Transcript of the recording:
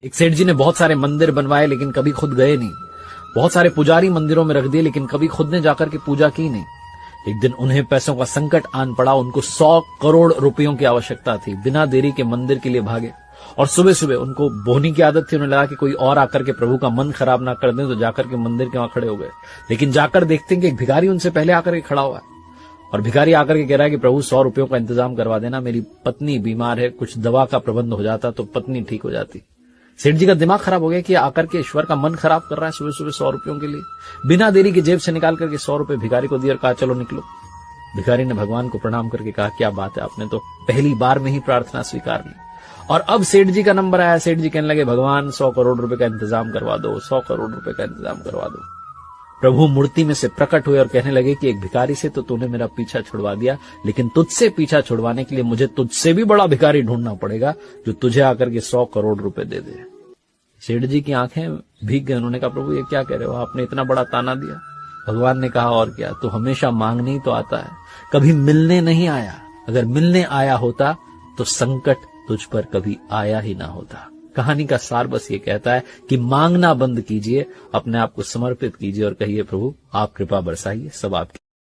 एक सेठ जी ने बहुत सारे मंदिर बनवाए लेकिन कभी खुद गए नहीं। बहुत सारे पुजारी मंदिरों में रख दिए लेकिन कभी खुद ने जाकर के पूजा की नहीं। एक दिन उन्हें पैसों का संकट आन पड़ा। उनको 100 करोड़ रुपयों की आवश्यकता थी। बिना देरी के मंदिर के लिए भागे और सुबह सुबह उनको बोहनी की आदत थी। उन्हें लगा कि कोई और आकर के प्रभु का मन खराब ना कर दे, तो जाकर के मंदिर के वहां खड़े हो गए। लेकिन जाकर देखते हैं कि एक भिखारी उनसे पहले आकर के खड़ा हुआ है और भिखारी आकर के कह रहा है कि प्रभु 100 रुपयों का इंतजाम करवा देना, मेरी पत्नी बीमार है, कुछ दवा का प्रबंध हो जाता तो पत्नी ठीक हो जाती। सेठ जी का दिमाग खराब हो गया कि आकर के ईश्वर का मन खराब कर रहा है सुबह सुबह 100 रुपयों के लिए। बिना देरी की जेब से निकाल करके 100 रुपए भिखारी को दिए और कहा चलो निकलो। भिखारी ने भगवान को प्रणाम करके कहा क्या बात है, आपने तो पहली बार में ही प्रार्थना स्वीकार ली। और अब सेठ जी का नंबर आया। सेठ जी कहने लगे भगवान 100 करोड़ रुपए का इंतजाम करवा दो, 100 करोड़ रुपए का इंतजाम करवा दो। प्रभु मूर्ति में से प्रकट हुए और कहने लगे कि एक भिखारी से तो तूने मेरा पीछा छुड़वा दिया, लेकिन तुझसे पीछा छुड़वाने के लिए मुझे तुझसे भी बड़ा भिखारी ढूंढना पड़ेगा जो तुझे आकर के 100 करोड़ रुपए दे दे। सेठ जी की आंखें भीग गई। उन्होंने कहा प्रभु ये क्या कह रहे हो, आपने इतना बड़ा ताना दिया। भगवान ने कहा और क्या, तू हमेशा मांगने ही तो आता है, कभी मिलने नहीं आया। अगर मिलने आया होता तो संकट तुझ पर कभी आया ही ना होता। कहानी का सार बस ये कहता है कि मांगना बंद कीजिए, अपने आप को समर्पित कीजिए और कहिए प्रभु आप कृपा बरसाइए, सब आपकी।